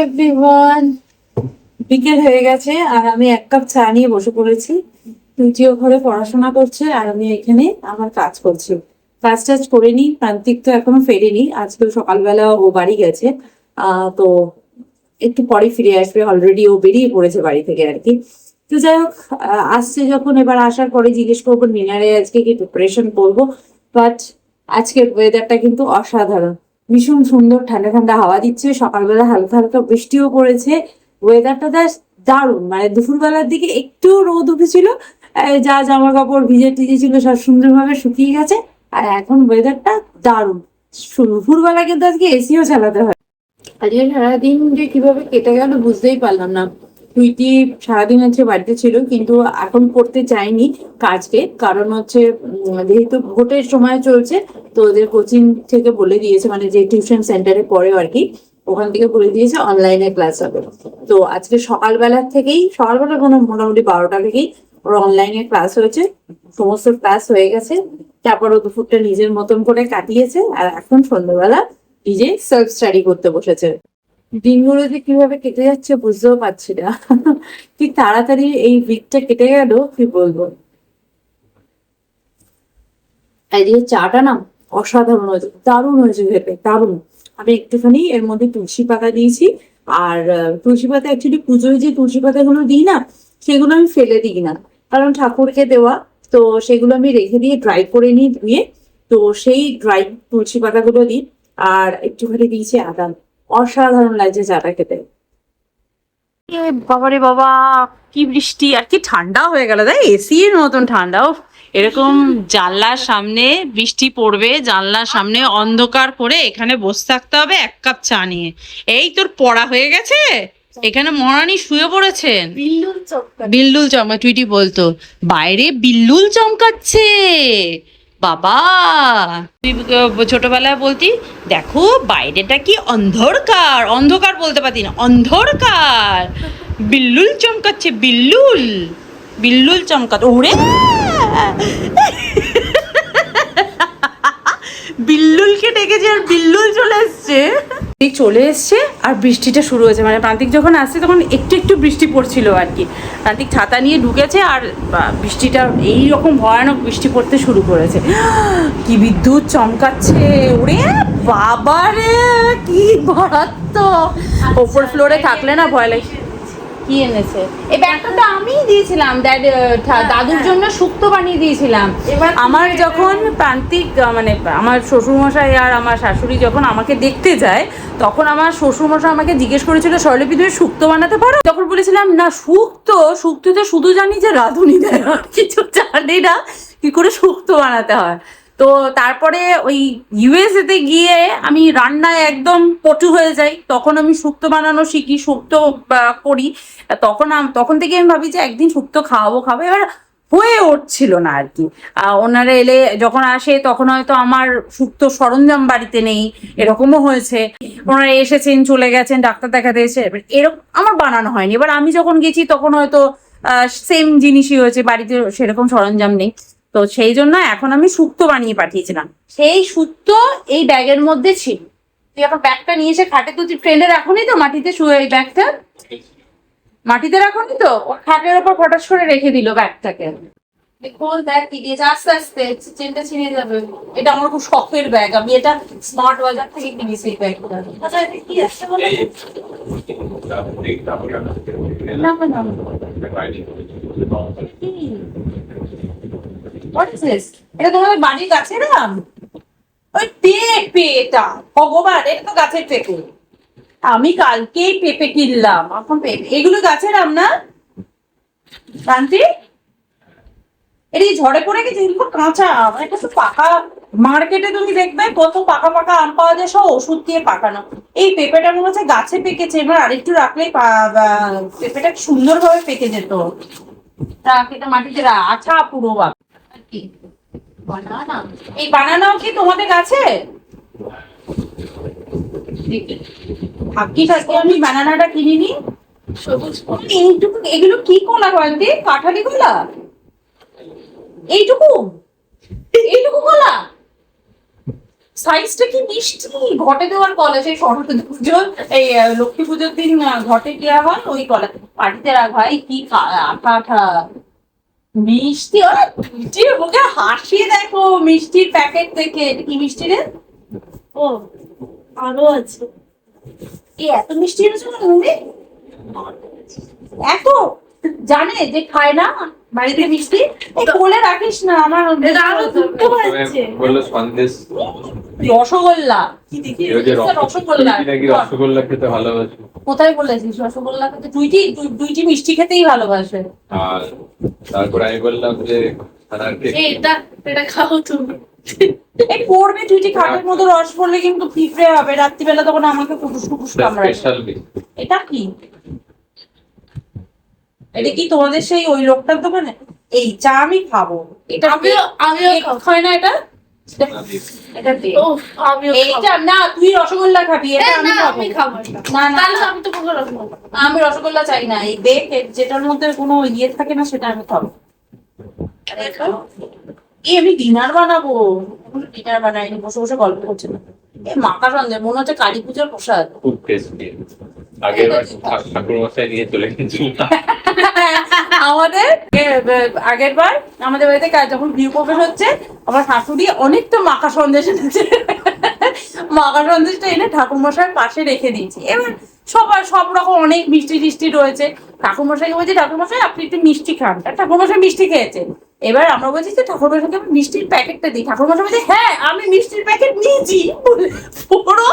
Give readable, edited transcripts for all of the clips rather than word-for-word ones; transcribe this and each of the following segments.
Everyone, বিকেল হয়ে গেছে আর আমি এক কাপ চা নিয়ে বসে পড়েছি। তুইটিও ঘরে পড়াশোনা করছে আর আমি এখানে আমার কাজ করছি। কাজ টাজ করে নি, প্রান্তিক তো এখনো ফেরেনি, আজকে সকালবেলা ও বাড়ি গেছে। তো একটু পরে ফিরে আসবে, অলরেডি ও বেরিয়ে পড়েছে বাড়ি থেকে আর কি। তো যাই হোক, আসছে যখন, এবার আসার পরে জিজ্ঞেস করবো ডিনারে আজকে কি প্রিপারেশন করবো। বাট আজকের ওয়েদারটা কিন্তু অসাধারণ, ভীষণ সুন্দর, ঠান্ডা ঠান্ডা হাওয়া দিচ্ছে, সকালবেলা হালকা হালকা বৃষ্টিও পড়েছে। ওয়েদারটা দারুণ, মানে দুপুরবেলার দিকে একটু রোদ উঠেছিল, যা জামা কাপড় ভিজে টিজে ছিল সব সুন্দরভাবে শুকিয়ে গেছে। আর এখন ওয়েদারটা দারুণ, দুপুরবেলা কিন্তু আজকে এসিও চালাতে হয়। আজকে সারাদিন যে কিভাবে কেটে গেল বুঝতেই পারলাম না। তুইটি সারাদিন হচ্ছে বাড়িতে ছিল, কিন্তু এখন করতে চাইনি কাজকে, কারণ হচ্ছে যেহেতু ভোটের সময় চলছে, তো ওদের কোচিং থেকে বলে দিয়েছে, মানে যে টিউশন সেন্টারে পড়ে আর কি, ওখান থেকে বলে দিয়েছে অনলাইনে ক্লাস হবে। তো আজকে সকালবেলা কোনো মোটামুটি 12টা থেকেই ওর অনলাইনে ক্লাস হয়েছে, সমস্ত ক্লাস হয়ে গেছে। তারপর ও দুপুরটা নিজের মতন করে কাটিয়েছে, আর এখন সন্ধ্যাবেলা নিজে সেলফ স্টাডি করতে বসেছে। দিনগুলো যে কিভাবে কেটে যাচ্ছে বুঝতেও পারছি না। কি তাড়াতাড়ি এই উইকটা কেটে গেল, কি বলবো। এদিকে চাটা না অসাধারণ হয়েছে, দারুণ হয়েছে ভেবে, দারুণ। আমি একটুখানি এর মধ্যে তুলসী পাতা দিয়েছি, আর তুলসী পাতা অ্যাকচুয়ালি পুজোয় যে তুলসী পাতাগুলো দিই না, সেগুলো আমি ফেলে দিই না, কারণ ঠাকুরকে দেওয়া। তো সেগুলো আমি রেখে দিয়ে ড্রাই করে নিই ধুয়ে, তো সেই ড্রাই তুলসী পাতাগুলো দিই, আর একটুখানি দিয়েছি আদা। অসাধারণ লাগছে চাটা খেতে। বাবারে বাবা, কি বৃষ্টি আর কি ঠান্ডা হয়ে গেল, তাই এসির মতন ঠান্ডাও। এরকম জানলার সামনে বৃষ্টি পড়বে, জানলার সামনে অন্ধকার করে এখানে বসে থাকতে হবে এক কাপ চা নিয়ে। এই তোর পড়া হয়ে গেছে, এখানে মহারানী শুয়ে পড়েছেন। বিল্লুল চমকা, টুইটি বলতো বাইরে বিল্লুল চমকাচ্ছে। বাবা, তুই ছোটবেলায় বলতি দেখো বাইরেটা কি অন্ধকার, অন্ধকার বলতে পারতি না, অন্ধকার। বিল্লুল চমকাচ্ছে, বিল্লুল বিল্লুল চমকাচ্ছে। ওরে বিল্লুলকে ডেকেছে আর বিল্লুল চলে এসছে আর বৃষ্টিটা শুরু হয়েছে। মানে প্রান্তিক যখন আসছে তখন একটু একটু বৃষ্টি পড়ছিল আর কি। প্রান্তিক ছাতা নিয়ে ঢুকেছে আর বৃষ্টিটা এইরকম ভয়ানক বৃষ্টি পড়তে শুরু করেছে। কি বিদ্যুৎ চমকাচ্ছে, ওরে বাবারে কি মারাত্মক। ওপর ফ্লোরে থাকলে না ভয় লাগে। কি এনেছে? এই ব্যাগটা তো আমিই দিয়েছিলাম, দাদুর জন্য শুক্তো বানিয়ে দিয়েছিলাম। আমার যখন প্রান্তিক, মানে আমার শ্বশুরমশাই আর আমার শাশুড়ি যখন আমাকে দেখতে যায়, তখন আমার শ্বশুরমশাই আমাকে জিজ্ঞেস করেছিল স্বর্ণলিপি তুমি শুক্তো বানাতে পারো? তখন বলেছিলাম না, শুক্তোতে শুধু জানি যে রাঁধুনি দেয়, কিছু জানি না কি করে শুক্তো বানাতে হয়। তো তারপরে ওই ইউএসএ তে গিয়ে আমি রান্নায় একদম পটু হয়ে যাই, তখন আমি শুক্তো বানানো শিখি, শুক্তো করি। তখন থেকে আমি ভাবি যে একদিন শুক্তো খাওয়াবো। এবার হয়ে উঠছিল না আর কি। ওনারা এলে যখন আসে তখন হয়তো আমার শুক্তো সরঞ্জাম বাড়িতে নেই, এরকমও হয়েছে। ওনারা এসেছেন, চলে গেছেন, ডাক্তার দেখাতে এসে, এরকম আমার বানানো হয়নি। এবার আমি যখন গেছি তখন হয়তো সেম জিনিসই হয়েছে, বাড়িতে সেরকম সরঞ্জাম নেই। তো সেই জন্য এখন আমি শুক্তো বানিয়ে পাঠিয়েছিলাম, সেই শুক্তো এই ব্যাগের মধ্যে ছিল। তুই এখন ব্যাগটা নিয়ে এসে খাটে, তুই ট্রেনে রাখুনি তো মাটিতে শুয়ে, এই ব্যাগটা মাটিতে রাখুনি তো, খাটের ওপর ফটাস করে রেখে দিল ব্যাগটাকে। খোল ব্যাগ কি দিয়েছে, আস্তে আস্তে চেনটা ছিঁড়ে যাবে। এটা আমার খুব শখের ব্যাগ, আমি এটা স্মার্ট বাজার থেকে কিনেছি এই ব্যাগটা। আচ্ছা এটা কি আছে বলে না না What is this? এটা তোমাদের বাড়ির গাছের আম? ওই পেঁপে, এটা ভগবান, এটা তো গাছের পেঁপে। আমি কালকেই পেঁপে কিনলাম, এখন পেঁপে, এগুলো গাছের আম না শান্তি? এটা কি ঝড়ে পড়ে গেছে? এগুলো কাঁচা আম, এটা তো পাকা। মার্কেটে তুমি দেখবে কত পাকা পাকা আম পাওয়া যায়, সব ওষুধ দিয়ে পাকানো। এই পেঁপেটা মনে হচ্ছে গাছে পেকেছে, এবার আরেকটু রাখলেই পেঁপেটা সুন্দরভাবে পেকে যেত। এটা মাটিতে আঠা পুরো কি বানানা, এই বানানাও কি তোমাদের গাছে? ভাগ্যিস আজকে আমি বানানাটা কিনিনি। এইটুকু, এগুলো কি কলা বলতে, কাঁঠালি কলা? এইটুকু এইটুকু কলা সাইজটা কি মিষ্টি, ঘটে দেওয়ার কলা, সেই সরস্বতী পুজো এই লক্ষ্মী পুজোর দিন ঘটে দেওয়া হয় ওই কলা, পাটিতে রাখা হয়। কি আঠা আঠা মিষ্টি, ওরা মিষ্টির মুখে হাসিয়ে দেখো মিষ্টির প্যাকেট থেকে। এটা কি মিষ্টি রে? ও আরো আছে। এত মিষ্টি এনেছো কেন তুমি? এত জানে যে খায় না বাড়িতে মিষ্টি, এই কোলে রাখিস না। আমার আরো দুটো আছে। বললো সন্দেশ, রসগোল্লা, ওই যে রসগোল্লা নাকি রসগোল্লা খেতে ভালোবাসে। কোথায় বলেছিস রসগোল্লা খেতে? দুইটি মিষ্টি খেতেই ভালোবাসে। আর তারপরে আমি বললাম যে ছানার কেক। এটা খাও তুমি। এই পড়বে দুইটি খাটের মতো রস পড়লে কিন্তু ফিফড়ে হবে রাত্রিবেলা, তখন আমাকে কুটুস কুটুস কামড়ায়। স্পেশাল এটা কি? এটা কি তোমাদের সেই ওই লোকটার দোকানে? এই চা আমি খাবো। এটা আমিও কেক হয় না এটা? এটা দে। উফ, আমিও এইটা না, তুই রসগোল্লা খাবি, এটা আমি খাবো। আমি খাবো এটা। না না তাহলে আমি তো পুরো রসগোল্লা। আমি রসগোল্লা চাই না, এই দেখ যেটার মধ্যে কোনো ইয়ে থাকে না সেটা আমি খাবো। আরে আমি ডিনার বানাবো, ডিনার বানাইনি, বসে বসে গল্প করছে না। এ মাখা সন্দেশ মনে হচ্ছে কালী পুজোর প্রসাদ। খুব টেস্টি। আগের বার ঠাকুর মশাই নিয়ে চলে গেছিল। আগের বার আমাদের বাড়িতে যখন গৃহ প্রবেশ হচ্ছে, আমার শাশুড়ি অনেক তো মাখা সন্দেশ এনেছে। মাখা সন্দেশটা এনে ঠাকুর মশাইয়ের পাশে রেখে দিয়েছি। এবার সব রকম অনেক মিষ্টি টিষ্টি রয়েছে। ঠাকুর মশাইকে বলছি, ঠাকুর মশাই আপনি একটু মিষ্টি খান। ঠাকুর মশাই মিষ্টি খেয়েছে। এবার আমরা বলছি যে ঠাকুর মশাইকে আমি মিষ্টির প্যাকেটটা দিই। ঠাকুর মশাই বলছে হ্যাঁ আমি মিষ্টির প্যাকেট নিয়েছি। পুরো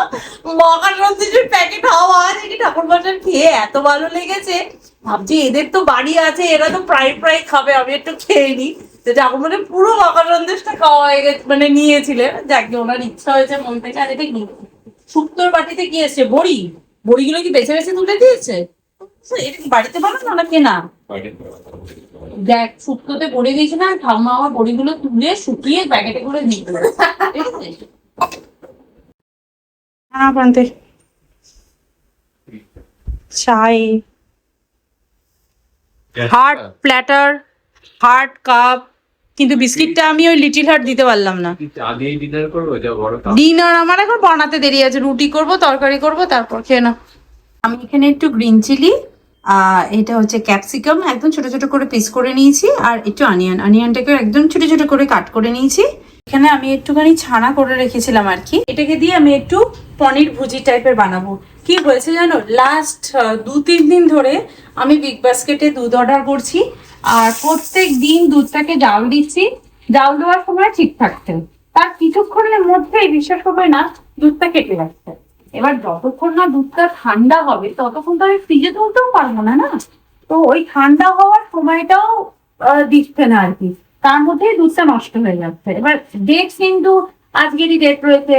মাখা সন্দেশের প্যাকেট হাওয়া দেখি ঠাকুর মশাই খেয়ে এত ভালো লেগেছে। ভাবছি এদের তো বাড়ি আছে, এরা তো প্রায় খাবে, আমি একটু খেয়ে নিই। তো ঠাকুর মশাই পুরো মাখা সন্দেশটা খাওয়া হয়ে গেছে, মানে নিয়েছিলেন। যাকে ওনার ইচ্ছা হয়েছে মন থেকে। আর এটা কি শুক্তোর বাটিতে কি এসছে? বড়িগুলো কি বেছে বেছে তুলে দিয়েছে? এটা কি বাড়িতে বানানো না কেনা? দেখ শুক্তোতে বড়ি দিয়েছে না, ঠাম্মা আমার বড়িগুলো তুলে শুকিয়ে প্যাকেটে করে দিয়ে দেবে। হ্যাঁ বানতে চাই হার্ট প্ল্যাটার, হার্ট কাপ, কিন্তু বিস্কিটটা আমি ওই লিটিল হার্ট দিতে পারলাম না। চা দিয়ে ডিনার করবো, যা বড় কাপ। ডিনার আমার এখন বানাতে দেরি আছে, রুটি করব, তরকারি করব, তারপর খেয়ে না। আমি এখানে একটু গ্রিন চিলি, এটা হচ্ছে ক্যাপসিকাম একদম ছোট ছোট করে পিস করে নিয়েছি, আর একটু অনিয়নটাকে একদম ছোট ছোট করে কাট করে নিয়েছি। এখানে আমি একটুখানি ছানা করে রেখেছিলাম আর কি, এটাকে দিয়ে আমি একটু পনির ভুজি টাইপের বানাবো। কি হয়েছে জানো, লাস্ট 2-3 দিন ধরে আমি বিগ বাস্কেটে দুধ অর্ডার করছি, আর প্রত্যেক দিন দুধটাকে জাল দিচ্ছি। জাল দেওয়ার সময় ঠিক থাকছে, তার কিছুক্ষণের মধ্যেই বিশ্বাস করবে না দুধটা কেটে যাচ্ছে। এবার যতক্ষণ না দুধটা ঠান্ডা হবে ততক্ষণ তো আমি ফ্রিজে তুলতেও পারবো না, না? তো ওই ঠান্ডা হওয়ার সময়টাও দিচ্ছে না আর কি, তার মধ্যেই দুধটা নষ্ট হয়ে যাচ্ছে। এবার ডেট কিন্তু আজকেরই ডেট রয়েছে,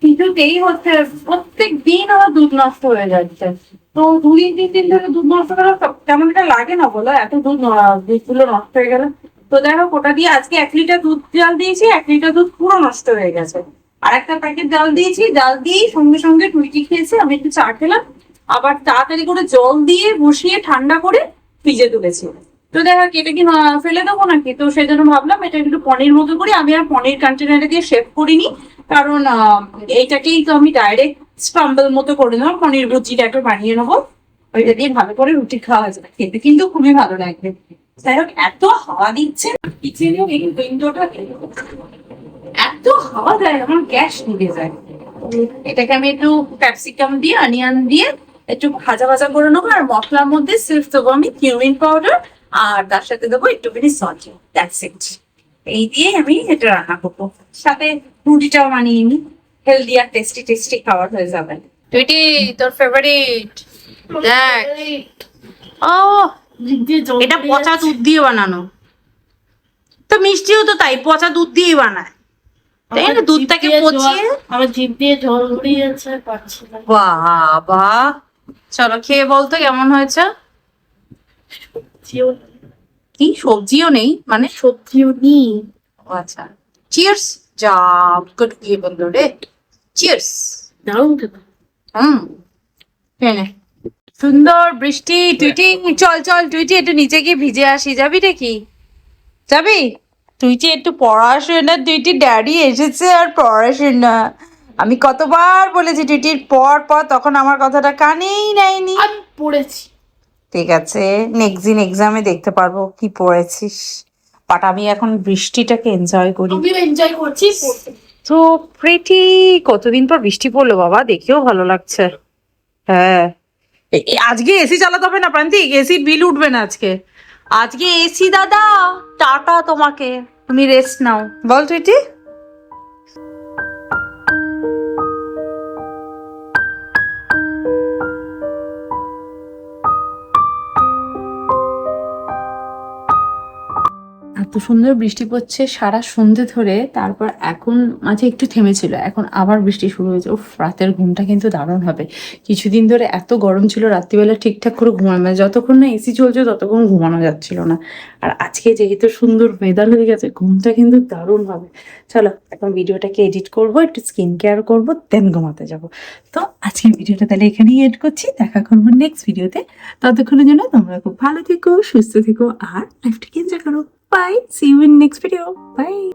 কিছুতেই হচ্ছে, প্রত্যেক দিন আমার দুধ নষ্ট হয়ে যাচ্ছে। তো 2-3 দিন ধরে দুধ নষ্ট করা কেমন একটা লাগে না বলো, এত দুধগুলো নষ্ট হয়ে গেল। তো দেখো ওটা দিয়ে আজকে 1 লিটার দুধ জাল দিয়েছি, 1 লিটার দুধ পুরো নষ্ট হয়ে গেছে। আর একটা প্যাকেট জাল দিয়েছি, জাল দিয়েই সঙ্গে সঙ্গে টুইটি খেয়েছে, আমি একটু চা খেলাম, আবার তাড়াতাড়ি করে জল দিয়ে বসিয়ে ঠান্ডা করে ফ্রিজে তুলেছি। তো দেখা এটা কি ফেলে দেবো নাকি, তো সেই জন্য ভাবলাম এটা একটু পনির মতো করি। আমি আর পনির কন্টেনারে দিয়ে শেভ করিনি, কারণ এইটাকেই তো আমি ডাইরেক্ট স্ক্রাম্বল মতো করে নেবো, পনির ভুজিটা একটু বানিয়ে নেবো, ওইটা দিয়ে ভালো করে রুটি খাওয়া যাবে, খেতে কিন্তু খুবই ভালো লাগবে। যাই হোক এত হাওয়া দিচ্ছে কিচেনেও, এই উইন্ডোটা এত হাওয়া দেয় আমার গ্যাস নিভে যায়। এটাকে আমি একটু ক্যাপসিকাম দিয়ে অনিয়ন দিয়ে একটু ভাজা ভাজা করে নেবো, আর মশলার মধ্যে সির্ফ দেবো আমি কিউমিন পাউডার, আর তার সাথে দেবো একটুখানি সল্ট, দ্যাটস ইট। এই দিয়ে আমি এটা রান্না করবো, সাথে রুটিটাও বানিয়ে নিই, হেলদি আর টেস্টি খাবার হয়ে যাবে। টুইটি তোর ফেভারিট দেখ, ও এটা পচা দুধ দিয়ে বানানো, তো মিষ্টিও তো তাই পচা দুধ দিয়ে বানায়, তাই না? দুধটাকে পচিয়ে আমার জিভ দিয়ে জল গড়িয়েছে, পাচ্ছি না। বাবা চলো খেয়ে বলতো কেমন হয়েছে। কি সবজিও নেই মানে? সবজিও নেই। আচ্ছা চিয়ার্স, যা গুড খেয়ে বললো রে, চিয়ার্স। দারুণ খেতে। খেয়ে সুন্দর বৃষ্টি। টুইটি চল টুইটি একটু নিচে গিয়ে ভিজে আসি, যাবি রে? কি যাবি? তুইটি একটু পড়াশোনা, তুইটি ড্যাডি এসেছে আর পড়াশোনা। আমি কতবার বলেছি টুইটির পর পর, তখন আমার কথাটা কানেই নেয়নি। আমি পড়েছি। ঠিক আছে, নেক্সট দিন এক্সামে দেখতে পারবো কি পড়েছিস। বাট আমি এখন বৃষ্টিটাকে এনজয় করি। আমিও এনজয় করছি পড়তে। তো প্রিটি, কতদিন পর বৃষ্টি পড়লো বাবা, দেখেও ভালো লাগছে। হ্যাঁ, আজকে এসি চালাতে হবে না প্রান্তিক, এসির বিল উঠবে না আজকে। আজকে এসি দাদা টাটা তোমাকে, তুমি রেস্ট নাও। বল টুইটি। এত সুন্দর বৃষ্টি পড়ছে সারা সন্ধে ধরে, তারপর এখন মাঝে একটু থেমেছিল, এখন আবার বৃষ্টি শুরু হয়েছে। উফ, রাতের ঘুমটা কিন্তু দারুণ হবে। কিছুদিন ধরে এত গরম ছিল, রাত্রিবেলা ঠিকঠাক করে ঘুমানো, মানে যতক্ষণ না এসি চলছে ততক্ষণ ঘুমানো যাচ্ছিল না। আর আজকে যেহেতু সুন্দর ওয়েদার হয়ে গেছে, ঘুমটা কিন্তু দারুণ হবে। চলো এখন ভিডিওটাকে এডিট করবো, একটু স্কিন কেয়ার করবো, দেন ঘুমাতে যাব। তো আজকের ভিডিওটা তাহলে এখানেই এড করছি, দেখা করবো নেক্সট ভিডিওতে। ততক্ষণের জন্য তোমরা খুব ভালো থেকো, সুস্থ থেকো, আর লাইফটাকে এনজয় করো। Bye. See you in next video. Bye.